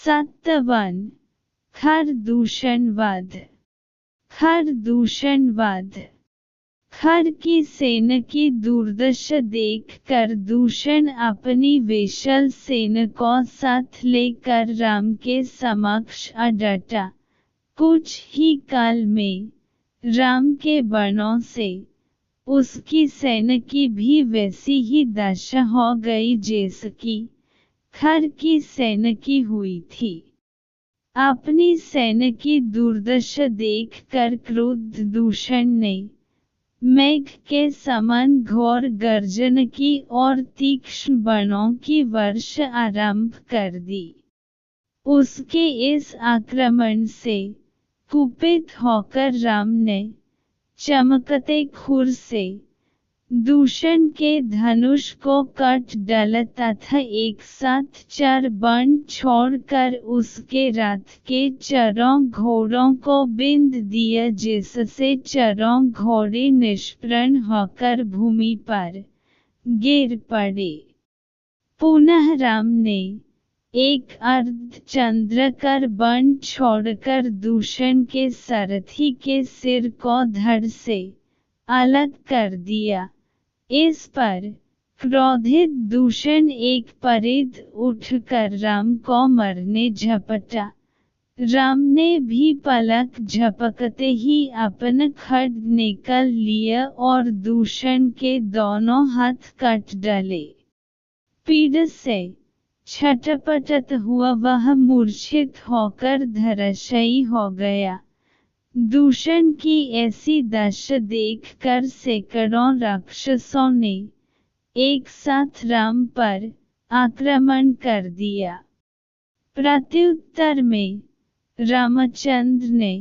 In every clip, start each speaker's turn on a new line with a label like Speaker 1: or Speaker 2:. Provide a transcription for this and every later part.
Speaker 1: 57 खर दूषणवाद। खर दूषणवाद। खर की सेना की दुर्दशा देख कर दूषण अपनी विशाल सेना को साथ लेकर राम के समक्ष आ डटा। कुछ ही काल में राम के बाणों से उसकी सेना की भी वैसी ही दशा हो गई जैसी खर की सेना की हुई थी। अपनी सेना की दुर्दशा देख कर क्रुद्ध दूषण ने मेघ के समान घोर गर्जन की और तीक्ष्ण बाणों की वर्षा आरंभ कर दी। उसके इस आक्रमण से कुपित होकर राम ने चमकते खुर से दूषण के धनुष को काट डाला तथा एक साथ 4 बाण छोड़कर उसके रथ के चारों घोड़ों को बिंद दिया जिससे चारों घोड़े निष्प्राण होकर भूमि पर गिर पड़े। पुनः राम ने एक अर्धचंद्राकार बाण छोड़कर दूषण के सारथी के सिर को धड़ से अलग कर दिया। इस पर क्रोधित दूषण एक परिध उठकर राम को मारने झपटा। राम ने भी पलक झपकते ही अपना खड्ग निकाल लिया और दूषण के दोनों हाथ काट डाले। पीड़ा से छटपटात हुआ वह मूर्छित होकर धराशायी हो गया। दूषण की ऐसी दशा देखकर सैकड़ों राक्षसों ने एक साथ राम पर आक्रमण कर दिया। प्रत्युत्तर में रामचंद्र ने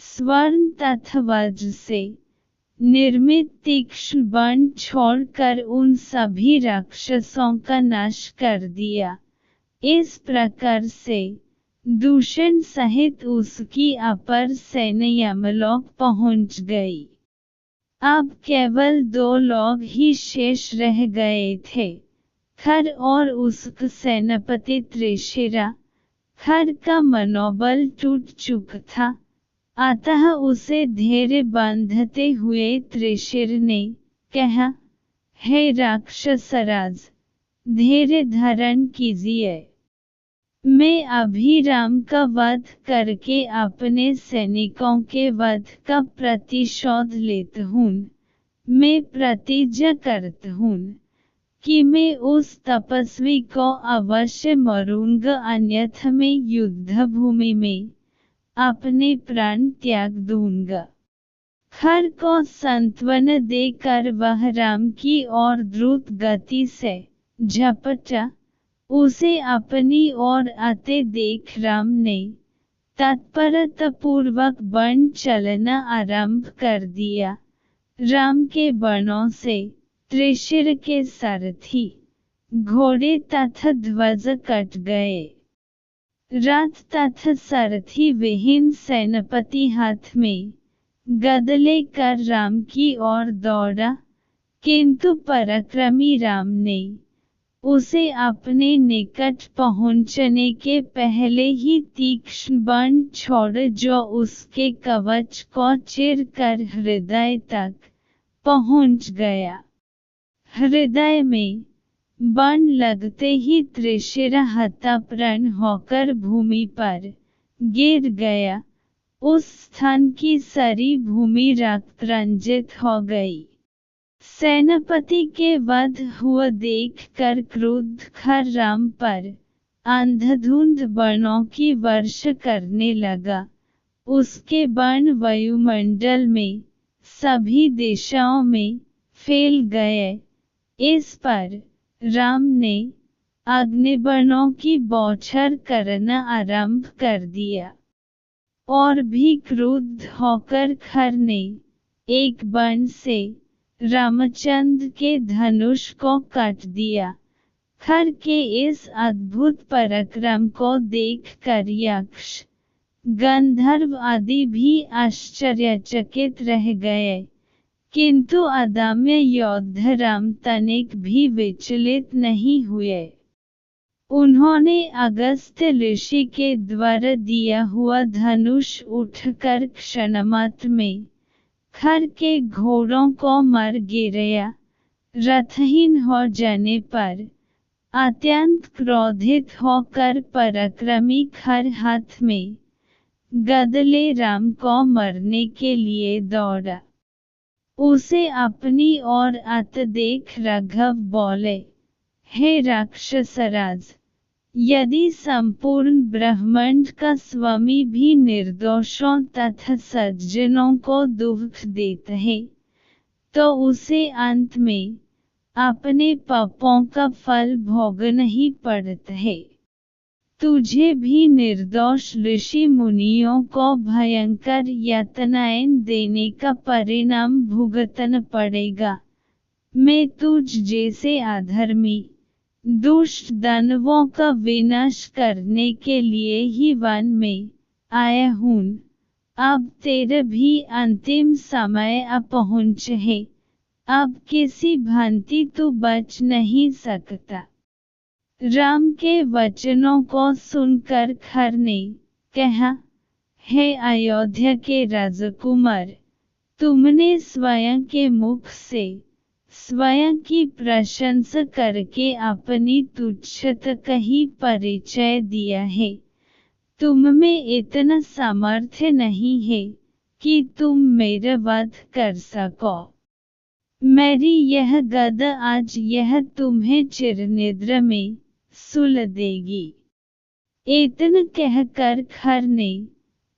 Speaker 1: स्वर्ण तथा वज्र से निर्मित तीक्ष्ण बाण छोड़कर उन सभी राक्षसों का नाश कर दिया। इस प्रकार से दूषण सहित उसकी अपर सेना यमलोक पहुंच गई। अब केवल 2 लोग ही शेष रह गए थे, खर और उसका सेनापति त्रिशिरा। खर का मनोबल टूट चुका था, अतः उसे धैर्य बांधते हुए त्रिशिर ने कहा, हे राक्षसराज, धैर्य धारण कीजिए। मैं अभी राम का वध करके अपने सैनिकों के वध का प्रतिशोध लेता हूँ। मैं प्रतिज्ञा करता हूँ कि मैं उस तपस्वी को अवश्य मारूंगा, अन्यथा मैं युद्धभूमि में अपने प्राण त्याग दूंगा। खर को सांत्वना देकर वह राम की ओर द्रुत गति से झपटा। उसे अपनी ओर आते देख राम ने तत्परतापूर्वक बाण चलाना आरंभ कर दिया। राम के बाणों से त्रिशिर के सारथी, घोड़े तथा ध्वजा कट गए। रथ तथा सारथी विहीन सेनापति हाथ में गदा लेकर राम की ओर दौड़ा, किंतु पराक्रमी राम ने उसे अपने निकट पहुंचने के पहले ही तीक्ष्ण बाण छोड़ा जो उसके कवच को चीरकर हृदय तक पहुंच गया। हृदय में बाण लगते ही त्रिशिरा हताप्राण होकर भूमि पर गिर गया। उस स्थान की सारी भूमि रक्त-रंजित हो गई। सेनापति के वध हुआ देखकर क्रुद्ध खर राम पर अंधाधुंध बाणों की वर्षा करने लगा। उसके बाण वायुमंडल में सभी दिशाओं में फैल गए। इस पर राम ने अग्निबाणों की बौछार करना आरंभ कर दिया। और भी क्रुद्ध होकर खर ने एक बाण से रामचंद्र के धनुष को काट दिया। खर के इस अद्भुत पराक्रम को देखकर यक्ष, गंधर्व आदि भी आश्चर्यचकित रह गए, किंतु अदम्य योद्धा राम तनिक भी विचलित नहीं हुए। उन्होंने अगस्त्य ऋषि के द्वारा दिया हुआ धनुष उठकर क्षणमात्र में खर के घोड़ों को मार गिराया। रथहीन हो जाने पर अत्यंत क्रोधित होकर पराक्रमी खर हाथ में गदले राम को मरने के लिए दौड़ा। उसे अपनी ओर आते देख राघव बोले, हे राक्षसराज, यदि संपूर्ण ब्रह्मांड का स्वामी भी निर्दोषों तथा सज्जनों को दुख देता है, तो उसे अंत में अपने पापों का फल भोगना ही पड़ता है। तुझे भी निर्दोष ऋषि मुनियों को भयंकर यातनाएं देने का परिणाम भुगतना पड़ेगा। मैं तुझ जैसे अधर्मी दुष्ट दानवों का विनाश करने के लिए ही वन में आया हूँ। अब तेरा भी अंतिम समय आ पहुँचा है। अब किसी भांति तू बच नहीं सकता। राम के वचनों को सुनकर खर ने कहा, हे अयोध्या के राजकुमार, तुमने स्वयं के मुख से स्वयं की प्रशंसा करके अपनी तुच्छता का ही परिचय दिया है। तुम में इतना सामर्थ्य नहीं है कि तुम मेरा वध कर सको। मेरी यह गदा आज यह तुम्हें चिरनिद्रा में सुला देगी। इतना कहकर खर ने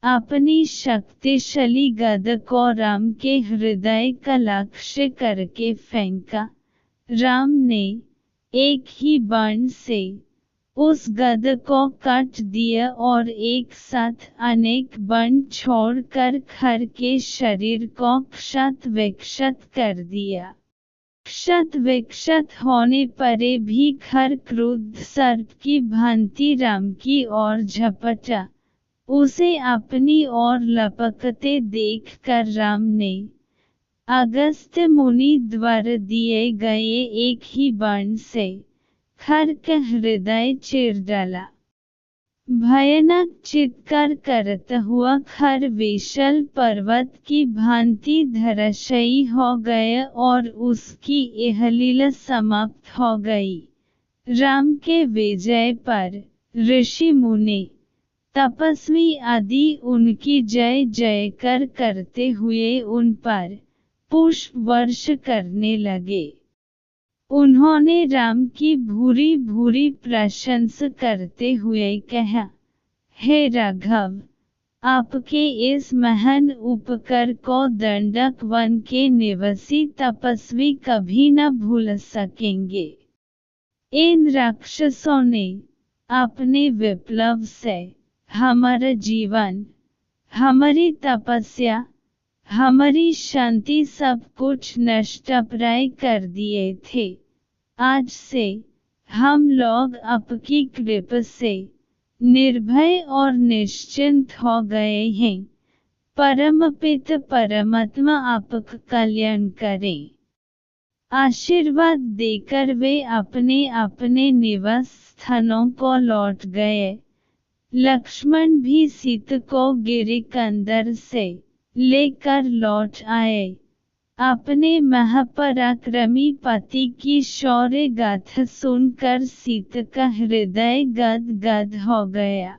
Speaker 1: अपनी शक्तिशाली गदा को राम के हृदय का लक्ष्य करके फेंका। राम ने एक ही बाण से उस गदा को काट दिया और एक साथ अनेक बाण छोड़कर खर के शरीर को क्षत विक्षत कर दिया। क्षत विक्षत होने पर भी खर क्रुद्ध सर्प की भांति राम की ओर झपटा। उसे अपनी ओर लपकते देखकर राम ने अगस्त्य मुनि द्वारा दिए गए एक ही बाण से खर का हृदय चीर डाला। भयानक चित्कार करता हुआ खर विशाल पर्वत की भांति धराशायी हो गया और उसकी यह लीला समाप्त हो गई। राम के विजय पर ऋषि मुनि तपस्वी आदि उनकी जय जयकार करते हुए उन पर पुष्प वर्ष करने लगे। उन्होंने राम की भूरी भूरी प्रशंसा करते हुए कहा, हे राघव, आपके इस महान उपकार को दंडक वन के निवासी तपस्वी कभी न भूल सकेंगे। इन राक्षसों ने अपने विप्लव से हमारा जीवन, हमारी तपस्या, हमारी शांति सब कुछ नष्टप्राय कर दिए थे। आज से हम लोग आपकी कृपा से निर्भय और निश्चिंत हो गए हैं। परमपिता परमात्मा आपका कल्याण करें। आशीर्वाद देकर वे अपने अपने निवास स्थानों को लौट गए। लक्ष्मण भी सीता को गिरिकंदर से लेकर लौट आए। अपने महापराक्रमी पति की शौर्य गाथा सुनकर सीता का हृदय गद गद हो गया।